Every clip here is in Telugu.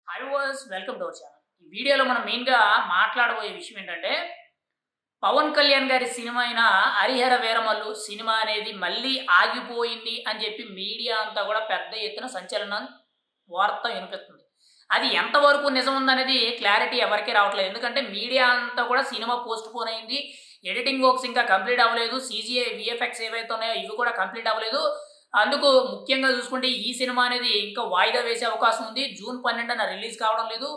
Hi was welcome to our channel. ఈ వీడియోలో మనం మెయిన్‌గా మాట్లాడబోయే విషయం ఏంటంటే, పవన్ కళ్యాణ్ గారి సినిమా అయిన 'హరిహర వీరమల్లు' సినిమా అనేది మళ్ళీ ఆగిపోయింది అని చెప్పి మీడియా అంతా కూడా పెద్ద ఎత్తున సంచలనం వార్త వినిపిస్తుంది. అది ఎంతవరకు నిజం ఉందనేది క్లారిటీ ఎవరికీ రావట్లేదు. ఎందుకంటే మీడియా అంతా కూడా సినిమా పోస్ట్‌పోన్ అయింది. ఎడిటింగ్ వర్క్స్ ఇంకా కంప్లీట్ అవ్వలేదు. సీజీఐ, వీఎఫ్ఎక్స్ ఏవైతే ఉన్నాయో ఇవి కూడా కంప్లీట్ అవ్వలేదు. అందుకు ముఖ్యంగా చూసుకుంటే ఈ సినిమా అనేది ఇంకా వాయిదా వేసే అవకాశం ఉంది. జూన్ 12న రిలీజ్ కావడం లేదు.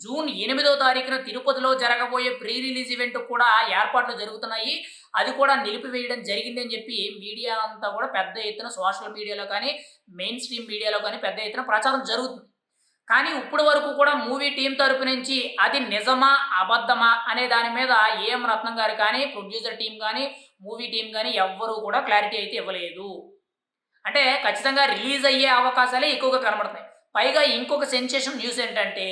జూన్ 8వ తారీఖున తిరుపతిలో జరగబోయే ప్రీ రిలీజ్ ఈవెంట్ కూడా ఏర్పాట్లు జరుగుతున్నాయి. అది కూడా నిలిపివేయడం జరిగిందని చెప్పి మీడియా అంతా కూడా పెద్ద ఎత్తున సోషల్ మీడియాలో కానీ, మెయిన్ స్ట్రీమ్ మీడియాలో కానీ పెద్ద ఎత్తున ప్రచారం జరుగుతుంది. కానీ ఇప్పటి వరకు కూడా మూవీ టీమ్ తరపు నుంచి అది నిజమా? అబద్ధమా? అనే దాని మీద ఏఎం రత్నం గారు కానీ, ప్రొడ్యూసర్ టీమ్ గానీ, మూవీ టీమ్ గానీ ఎవ్వరూ కూడా క్లారిటీ అయితే ఇవ్వలేదు. అంటే ఖచ్చితంగా రిలీజ్ అయ్యే అవకాశాలే ఎక్కువగా కనబడుతున్నాయి. పైగా ఇంకొక సెన్సేషన్ న్యూస్ ఏంటంటే,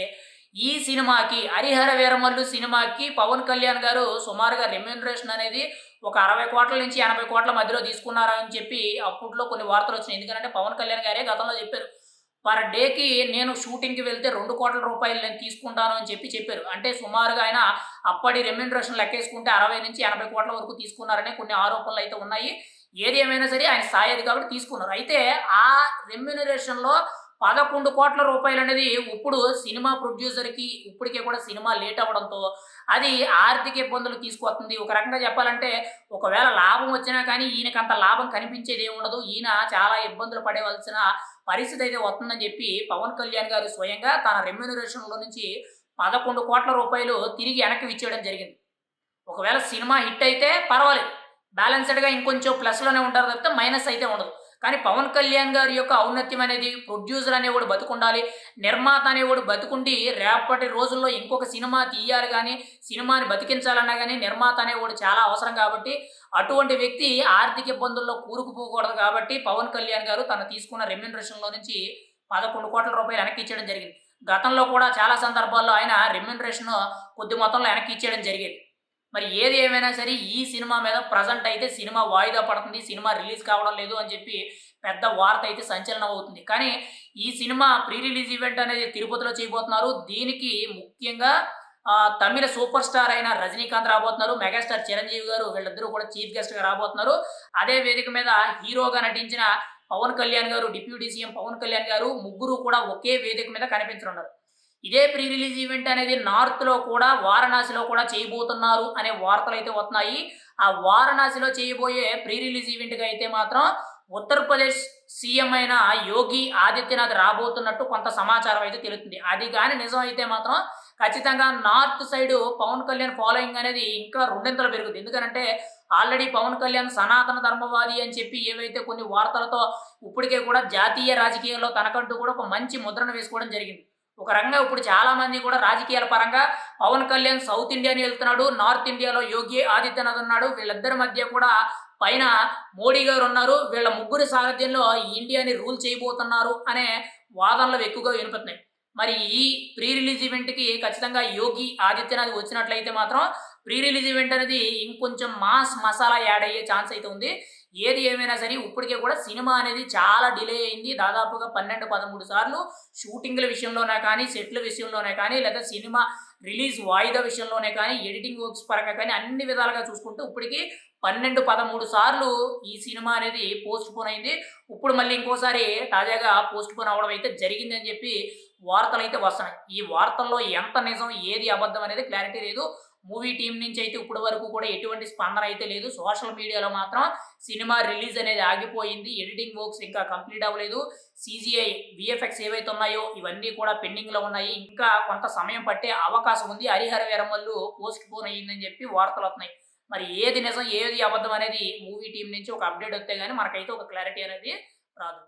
ఈ సినిమాకి 'హరిహర వీరమల్లు' సినిమాకి పవన్ కళ్యాణ్ గారు సుమారుగా రెమ్యూనరేషన్ అనేది ఒక 60,00,00,000 నుంచి 80,00,00,000 మధ్యలో తీసుకున్నారని చెప్పి అప్పట్లో కొన్ని వార్తలొచ్చినాయి. ఎందుకంటే పవన్ కళ్యాణ్ గారే గతంలో చెప్పారు. పర్ డేకి నేను షూటింగ్‌కి వెళ్తే ₹2,00,00,000 నేను తీసుకుంటాను అని చెప్పారు. అంటే సుమారుగా ఆయన అప్పటి రెమ్యూనరేషన్ లెక్కేసుకుంటే 60-80,00,00,000 వరకు తీసుకున్నారనే కొన్ని ఆరోపణలైతే ఉన్నాయి. ఏది ఏమైనా సరే ఆయన స్థాయి అది కాబట్టి తీసుకున్నారు. అయితే ఆ రెమ్యూనరేషన్‌లో ₹11,00,00,000 అనేది ఇప్పుడు సినిమా ప్రొడ్యూసర్‌కి ఇప్పటికే కూడా సినిమా లేట్ అవ్వడంతో అది ఆర్థిక ఇబ్బందులు తీసుకొస్తుంది. ఒక రకంగా చెప్పాలంటే ఒకవేళ లాభం వచ్చినా కానీ ఈయనకంత లాభం కనిపించేదేముండదు. ఈయన చాలా ఇబ్బందులు పడవలసిన పరిస్థితి అయితే వస్తుందని చెప్పి పవన్ కళ్యాణ్ గారు స్వయంగా తన రెమ్యూనరేషన్‌లో నుంచి ₹11,00,00,000 తిరిగి వెనక్కి ఇచ్చేయడం జరిగింది. ఒకవేళ సినిమా హిట్ అయితే పర్వాలేదు. బ్యాలెన్స్‌డ్‌గా ఇంకొంచెం ప్లస్‌లోనే ఉంటారు తప్పితే మైనస్ అయితే ఉండదు. కానీ పవన్ కళ్యాణ్ గారి యొక్క ఔన్నత్యం అనేది ప్రొడ్యూసర్ అనేవాడు బతికుండాలి. నిర్మాత అనేవాడు బతికుండి రేపటి రోజుల్లో ఇంకొక సినిమా తీయాలి గానీ, సినిమాని బతికించాలన్నా గానీ నిర్మాత అనేవాడు చాలా అవసరం కాబట్టి, అటువంటి వ్యక్తి ఆర్థిక ఇబ్బందుల్లో కూరుకుపోకూడదు కాబట్టి పవన్ కళ్యాణ్ గారు తను తీసుకున్న రెమ్యూనరేషన్‌లో నుంచి ₹11,00,00,000 వెనక్కి ఇచ్చేయడం జరిగింది. గతంలో కూడా చాలా సందర్భాల్లో ఆయన రెమ్యూనరేషన్ కొద్ది మొత్తంలో వెనక్కి ఇచ్చేయడం జరిగేది. మరి ఏది ఏమైనా సరే ఈ సినిమా మీద ప్రెజెంట్ అయితే సినిమా వాయిదా పడుతుంది. సినిమా రిలీజ్ కావడం లేదు అని చెప్పి పెద్ద వార్త అయితే సంచలనం అవుతుంది. కానీ ఈ సినిమా ప్రీ రిలీజ్ ఈవెంట్ అనేది తిరుపతిలో చేయబోతున్నారు. దీనికి ముఖ్యంగా తమిళ సూపర్ స్టార్ అయిన రజనీకాంత్ రాబోతున్నారు. మెగాస్టార్ చిరంజీవి గారు వీళ్ళిద్దరూ కూడా చీఫ్ గెస్ట్‌గా రాబోతున్నారు. అదే వేదిక మీద హీరోగా నటించిన పవన్ కళ్యాణ్ గారు, డిప్యూటీ సీఎం పవన్ కళ్యాణ్ గారు ముగ్గురు కూడా ఒకే వేదిక మీద కనిపించనున్నారు. ఇదే ప్రీ రిలీజ్ ఈవెంట్ అనేది నార్త్‌లో కూడా వారణాసిలో కూడా చేయబోతున్నారు అనే వార్తలైతే వస్తున్నాయి. ఆ వారణాసిలో చేయబోయే ప్రీ రిలీజ్ ఈవెంట్‌కి అయితే మాత్రం ఉత్తరప్రదేశ్ సీఎం అయిన యోగి ఆదిత్యనాథ్ రాబోతున్నట్టు కొంత సమాచారం అయితే తెలుస్తుంది. అది గాని నిజం అయితే మాత్రం ఖచ్చితంగా north side Pawan Kalyan following అనేది ఇంకా రెండింతలు పెరుగుద్ది. ఎందుకనంటే ఆల్రెడీ పవన్ కళ్యాణ్ సనాతన ధర్మవాది అని చెప్పి ఏవైతే కొన్ని వార్తలతో ఇప్పటికే కూడా జాతీయ రాజకీయాల్లో తనకంటూ కూడా ఒక మంచి ముద్రను వేసుకోవడం జరిగింది. ఒక రకంగా ఇప్పుడు చాలామంది కూడా రాజకీయాల పరంగా పవన్ కళ్యాణ్ సౌత్ ఇండియాని వెళ్తున్నాడు. నార్త్ ఇండియాలో యోగి ఆదిత్యనాథ్ ఉన్నాడు. వీళ్ళిద్దరి మధ్య కూడా పైన మోడీ గారు ఉన్నారు. వీళ్ళ ముగ్గురి సారథ్యంలో ఈ ఇండియాని రూల్ చేయబోతున్నారు అనే వాదనలు ఎక్కువగా వినపడుతున్నాయి. మరి ఈ ప్రీ రిలీజ్ ఈవెంట్‌కి ఖచ్చితంగా యోగి ఆదిత్యనాథ్ వచ్చినట్లయితే మాత్రం ప్రీ రిలీజ్ ఈవెంట్ అనేది ఇంకొంచెం మాస్ మసాలా యాడ్ అయ్యే ఛాన్స్ అయితే ఉంది. ఏది ఏమైనా సరే ఇప్పటికే కూడా సినిమా అనేది చాలా డిలే అయింది. దాదాపుగా 12, 13 సార్లు షూటింగ్‌ల విషయంలోనే కానీ, సెట్‌ల విషయంలోనే కానీ, లేదా సినిమా రిలీజ్ వాయిదా విషయంలోనే కానీ, ఎడిటింగ్ వర్క్స్ పరంగా కానీ అన్ని విధాలుగా చూసుకుంటే ఇప్పటికి 12, 13 సార్లు ఈ సినిమా అనేది పోస్ట్‌పోన్ అయింది. ఇప్పుడు మళ్ళీ ఇంకోసారి తాజాగా పోస్ట్‌పోన్ అవ్వడం అయితే జరిగిందని చెప్పి వార్తలైతే వస్తున్నాయి. ఈ వార్తల్లో ఎంత నిజం, ఏది అబద్ధం అనేది క్లారిటీ లేదు. మూవీ టీమ్ నుంచి అయితే ఇప్పటి వరకు కూడా ఎటువంటి స్పందన అయితే లేదు. సోషల్ మీడియాలో మాత్రం సినిమా రిలీజ్ అనేది ఆగిపోయింది. ఎడిటింగ్ వర్క్స్ ఇంకా కంప్లీట్ అవ్వలేదు. సీజీఐ, వీఎఫ్ఎక్స్ ఏవైతే ఉన్నాయో ఇవన్నీ కూడా పెండింగ్‌లో ఉన్నాయి. ఇంకా కొంత సమయం పట్టే అవకాశం ఉంది. 'హరిహర వీరమల్లు' పోస్ట్‌పోన్ అయ్యిందని చెప్పి వార్తలొస్తున్నాయి. మరి ఏది నిజం, ఏది అబద్ధం అనేది మూవీ టీమ్ నుంచి ఒక అప్డేట్ వస్తే గాని మనకైతే ఒక క్లారిటీ అనేది రాదు.